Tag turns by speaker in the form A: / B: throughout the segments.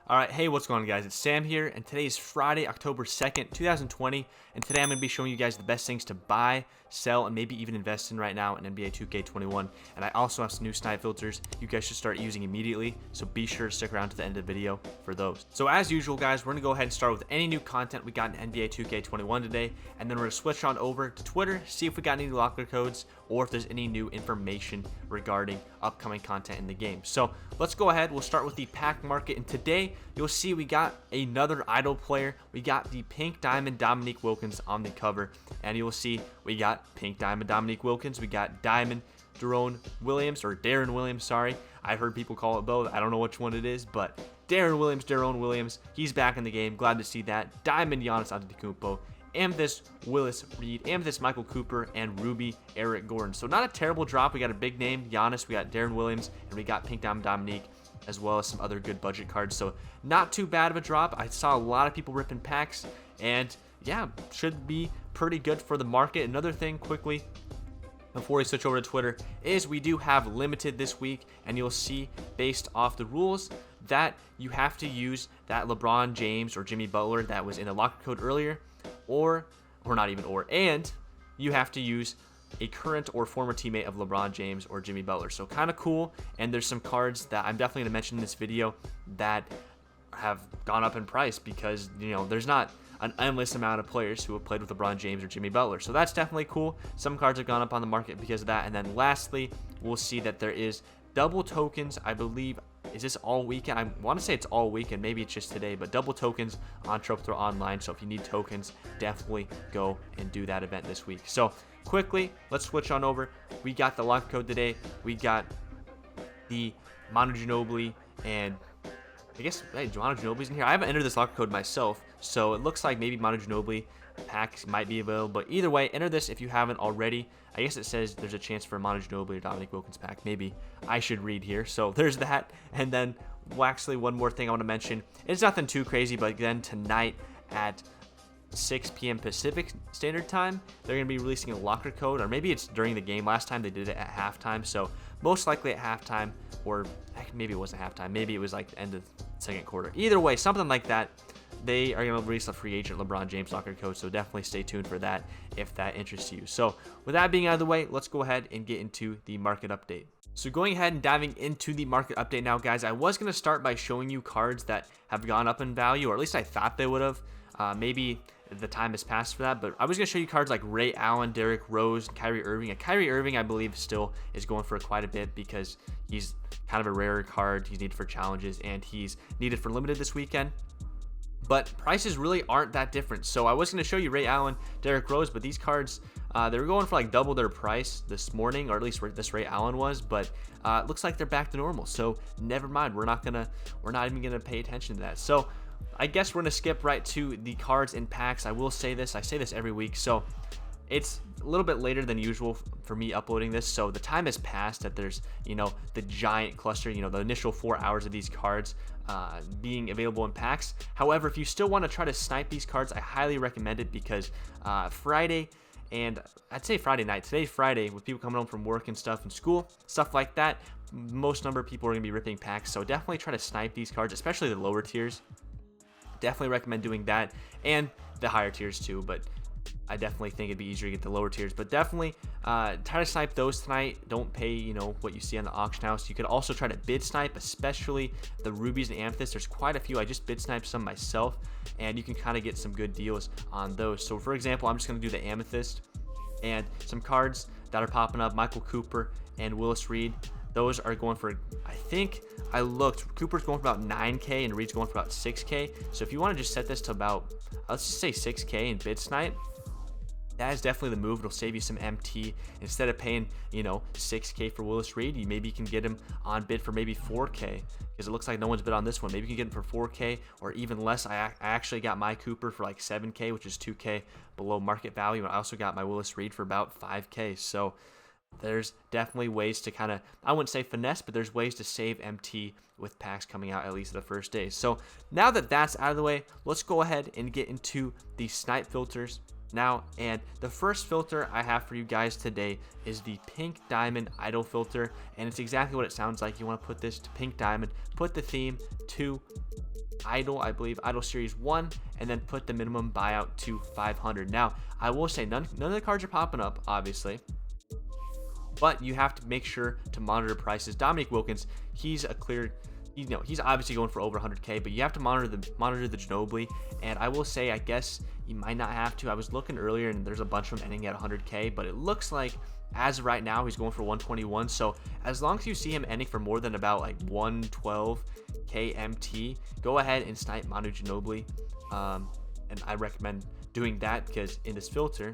A: Alright, hey, what's going on, guys? It's Sam here, and today is Friday, October 2nd, 2020, and today I'm going to be showing you guys the best things to buy, sell, and maybe even invest in right now in NBA 2K21, and I also have some new snipe filters you guys should start using immediately, so be sure to stick around to the end of the video for those. So as usual, guys, we're going to go ahead and start with any new content we got in NBA 2K21 today, and then we're going to switch on over to Twitter, see if we got any locker codes, or if there's any new information regarding upcoming content in the game. So let's go ahead, we'll start with the Pac Market, and today you'll see we got another idol player. We got the Pink Diamond Dominique Wilkins on the cover, and you'll see we got Pink Diamond Dominique Wilkins, we got Diamond Darone Williams, or Darren Williams, sorry. I've heard people call it both. I don't know which one it is, but Darone Williams, he's back in the game. Glad to see that. Diamond Giannis Antetokounmpo, Amethyst Willis Reed, Amethyst Michael Cooper, and Ruby Eric Gordon. So not a terrible drop. We got a big name, Giannis, we got Darren Williams, and we got Pink Diamond Dominique, as well as some other good budget cards. So not too bad of a drop. I saw a lot of people ripping packs, and yeah, should be pretty good for the market. Another thing quickly before we switch over to Twitter is we do have limited this week, and you'll see based off the rules that you have to use that LeBron James or Jimmy Butler that was in the locker code earlier, or not even or, and you have to use a current or former teammate of LeBron James or Jimmy Butler. So kind of cool, and there's some cards that I'm definitely going to mention in this video that have gone up in price because, you know, there's not an endless amount of players who have played with LeBron James or Jimmy Butler. So that's definitely cool. Some cards have gone up on the market because of that. And then lastly, we'll see that there is double tokens, I believe. Is this all weekend? I want to say it's all weekend. Maybe it's just today, but double tokens on Trophy Throw Online. So if you need tokens, definitely go and do that event this week. So quickly, let's switch on over. We got the lock code today. We got the Manu Ginobili, and I guess, hey, Manu Ginobili's in here. I haven't entered this locker code myself, so it looks like maybe Manu Ginobili packs might be available. But either way, enter this if you haven't already. I guess it says there's a chance for a Manu Ginobili or Dominique Wilkins pack. Maybe I should read here. So there's that. And then, well, actually, one more thing I want to mention. It's nothing too crazy, but then tonight at 6 p.m. Pacific Standard Time, they're going to be releasing a locker code, or maybe it's during the game. Last time they did it at halftime, so most likely at halftime, or heck, maybe it wasn't halftime. Maybe it was like the end of the second quarter. Either way, something like that. They are going to release a free agent LeBron James locker code, so definitely stay tuned for that if that interests you. So with that being out of the way, let's go ahead and get into the market update. So going ahead and diving into the market update now, guys, I was going to start by showing you cards that have gone up in value, or at least I thought they would have. Maybe the time has passed for that, but I was going to show you cards like Ray Allen, Derrick Rose, and Kyrie Irving. And Kyrie Irving, I believe, still is going for quite a bit because he's kind of a rare card. He's needed for challenges, and he's needed for limited this weekend. But prices really aren't that different. So I was going to show you Ray Allen, Derrick Rose, but these cards, they were going for like double their price this morning, or at least this Ray Allen was, but it looks like they're back to normal. So never mind. We're not even going to pay attention to that. So I guess we're going to skip right to the cards and packs. I will say this. I say this every week. So it's a little bit later than usual for me uploading this. So the time has passed that there's, you know, the giant cluster, you know, the initial 4 hours of these cards being available in packs. However, if you still want to try to snipe these cards, I highly recommend it because Friday, and I'd say Friday night, today's Friday, with people coming home from work and stuff and school, stuff like that, most number of people are going to be ripping packs. So definitely try to snipe these cards, especially the lower tiers. Definitely recommend doing that, and the higher tiers too, but I definitely think it'd be easier to get the lower tiers. But definitely try to snipe those tonight. Don't pay, you know, what you see on the auction house. You could also try to bid snipe, especially the rubies and amethysts. There's quite a few. I just bid sniped some myself, and you can kind of get some good deals on those. So for example, I'm just going to do the amethyst, and some cards that are popping up, Michael Cooper and Willis Reed. Those are going for, I think I looked, Cooper's going for about 9K and Reed's going for about 6K. So if you want to just set this to about, let's just say 6K and bid snipe, that is definitely the move. It'll save you some MT. Instead of paying, you know, 6K for Willis Reed, maybe you can get him on bid for maybe 4K, because it looks like no one's bid on this one. Maybe you can get him for 4K or even less. I actually got my Cooper for like 7K, which is 2K below market value. And I also got my Willis Reed for about 5K. So there's definitely ways to kind of, I wouldn't say finesse, but there's ways to save MT with packs coming out at least the first day. So now that that's out of the way, let's go ahead and get into the snipe filters now. And the first filter I have for you guys today is the Pink Diamond Idol filter, and it's exactly what it sounds like. You want to put this to Pink Diamond, put the theme to idle, I believe, idle series 1, and then put the minimum buyout to 500. Now, I will say none of the cards are popping up, obviously, but you have to make sure to monitor prices. Dominique Wilkins, he's a clear, he's obviously going for over 100K, but you have to monitor the Ginobili. And I will say, I guess you might not have to. I was looking earlier, and there's a bunch of them ending at 100K, but it looks like as of right now, he's going for 121. So as long as you see him ending for more than about like 112K MT, go ahead and snipe Manu Ginobili. And I recommend doing that because in this filter,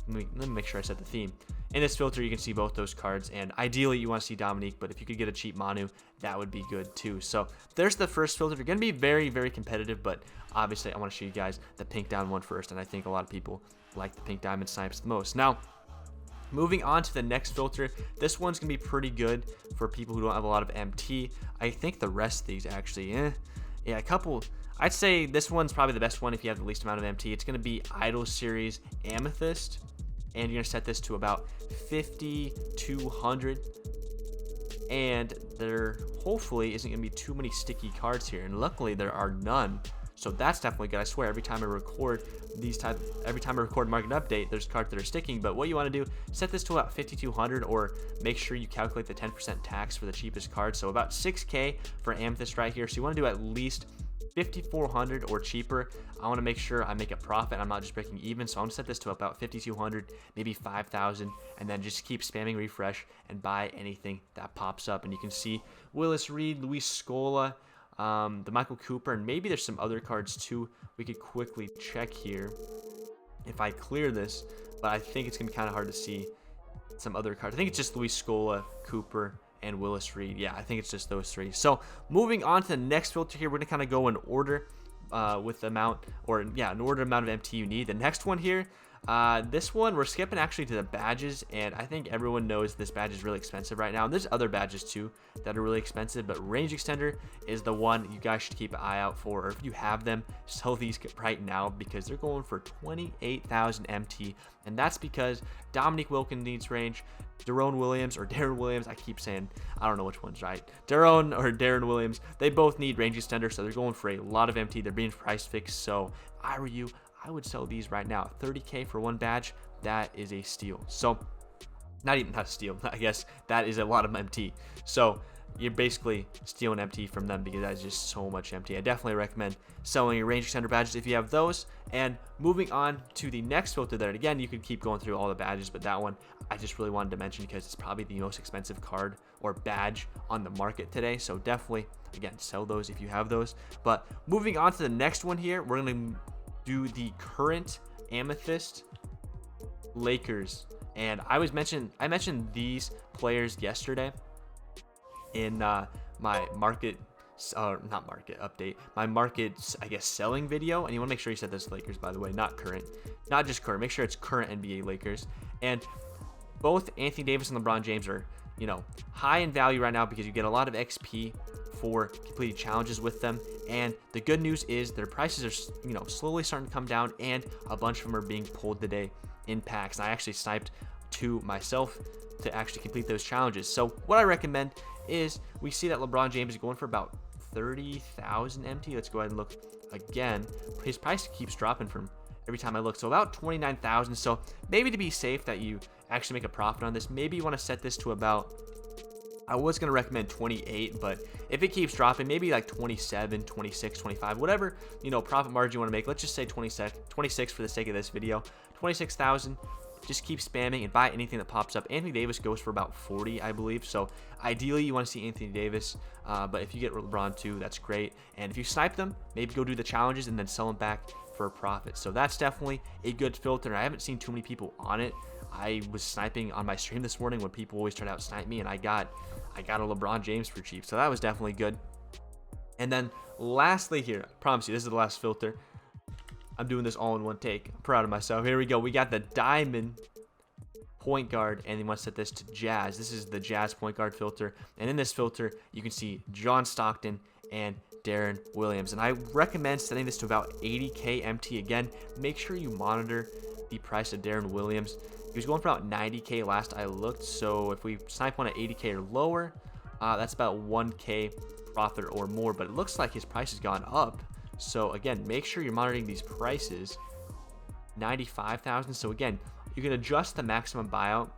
A: let me make sure I set the theme. In this filter, you can see both those cards, and ideally you want to see Dominique, but if you could get a cheap Manu, that would be good too. So there's the first filter. They're going to be very, very competitive, but obviously I want to show you guys the pink diamond one first, and I think a lot of people like the pink diamond snipes the most. Now, moving on to the next filter, this one's going to be pretty good for people who don't have a lot of MT. I think the rest of these actually, yeah, a couple. I'd say this one's probably the best one if you have the least amount of MT. It's going to be Idol Series Amethyst, and you're going to set this to about 5,200. And there hopefully isn't going to be too many sticky cards here, and luckily there are none. So that's definitely good. I swear every time I record market update, there's cards that are sticking. But what you want to do, set this to about 5,200, or make sure you calculate the 10% tax for the cheapest card. So about 6K for Amethyst right here. So you want to do at least 5,400 or cheaper. I want to make sure I make a profit. I'm not just breaking even. So I'm gonna set this to about 5,200, maybe 5,000, and then just keep spamming refresh and buy anything that pops up. And you can see Willis Reed, Luis Scola, the Michael Cooper, and maybe there's some other cards too. We could quickly check here if I clear this, but I think it's gonna be kind of hard to see some other cards. I think it's just Luis Scola, Cooper, and Willis Reed. Yeah, I think it's just those three. So moving on to the next filter here, we're gonna kind of go in order with the amount, or yeah, an order amount of MT you need. The next one here, this one we're skipping actually to the badges, and I think everyone knows this badge is really expensive right now, and there's other badges too that are really expensive, but range extender is the one you guys should keep an eye out for, or if you have them, sell these right now because they're going for 28,000 MT, and that's because Dominique Wilkins needs range, Darren Williams, or Darren Williams, I keep saying, I don't know which one's right, Darren or Darren Williams, they both need range extender, so they're going for a lot of MT. They're being price fixed, so if I were you, I would sell these right now. 30K for one badge, that is a steal. So not a steal, I guess that is a lot of MT. So you're basically stealing MT from them because that is just so much MT. I definitely recommend selling your range extender badges if you have those. And moving on to the next filter there, again, you could keep going through all the badges, but that one I just really wanted to mention because it's probably the most expensive card or badge on the market today. So definitely, again, sell those if you have those. But moving on to the next one here, we're going to do the current Amethyst Lakers. And I mentioned these players yesterday in my market, not market update, my markets, I guess, selling video. And you want to make sure you set this Lakers, by the way, not current, not just current. Make sure it's current NBA Lakers. And both Anthony Davis and LeBron James are, high in value right now because you get a lot of XP for completing challenges with them. And the good news is their prices are, slowly starting to come down, and a bunch of them are being pulled today in packs. And I actually sniped two myself to actually complete those challenges. So what I recommend is we see that LeBron James is going for about 30,000 MT. Let's go ahead and look again. His price keeps dropping from every time I look, so about 29,000. So maybe to be safe that you actually make a profit on this, maybe you want to set this to about, I was going to recommend 28, but if it keeps dropping, maybe like 27, 26, 25, whatever, profit margin you want to make. Let's just say 26 for the sake of this video. 26,000. Just keep spamming and buy anything that pops up. Anthony Davis goes for about 40, I believe. So ideally, you want to see Anthony Davis. But if you get LeBron too, that's great. And if you snipe them, maybe go do the challenges and then sell them back for a profit. So that's definitely a good filter. I haven't seen too many people on it. I was sniping on my stream this morning when people always try to out snipe me, and I got a LeBron James for cheap. So that was definitely good. And then lastly here, I promise you, this is the last filter. I'm doing this all in one take. I'm proud of myself. Here we go. We got the diamond point guard, and you want to set this to Jazz. This is the Jazz point guard filter. And in this filter, you can see John Stockton and Darren Williams. And I recommend setting this to about 80K MT. Again, make sure you monitor the price of Darren Williams. He was going for about 90K last I looked. So if we snipe one at 80K or lower, that's about 1K profit or more. But it looks like his price has gone up. So again, make sure you're monitoring these prices. 95,000. So again, you can adjust the maximum buyout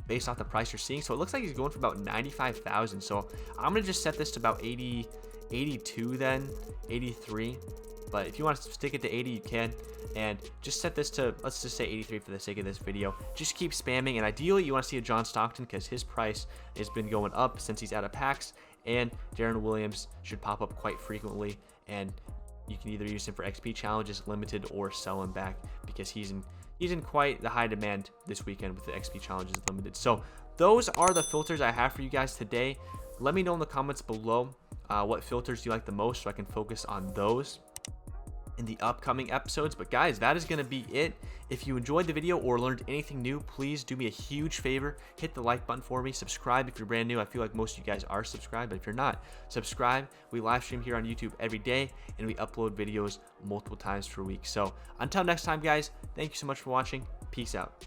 A: based off the price you're seeing. So it looks like he's going for about 95,000. So I'm gonna just set this to about 80, 82 then, 83. But if you want to stick it to 80, you can. And just set this to, let's just say 83 for the sake of this video. Just keep spamming. And ideally, you want to see a John Stockton because his price has been going up since he's out of packs. And Darren Williams should pop up quite frequently. And you can either use him for XP challenges, limited, or sell him back because he's in quite the high demand this weekend with the XP challenges limited. So those are the filters I have for you guys today. Let me know in the comments below what filters you like the most so I can focus on those in the upcoming episodes. But guys, that is going to be it. If you enjoyed the video or learned anything new, please do me a huge favor. Hit the like button for me. Subscribe if you're brand new. I feel like most of you guys are subscribed, but if you're not, subscribe. We live stream here on YouTube every day, and we upload videos multiple times per week. So until next time, guys, thank you so much for watching. Peace out.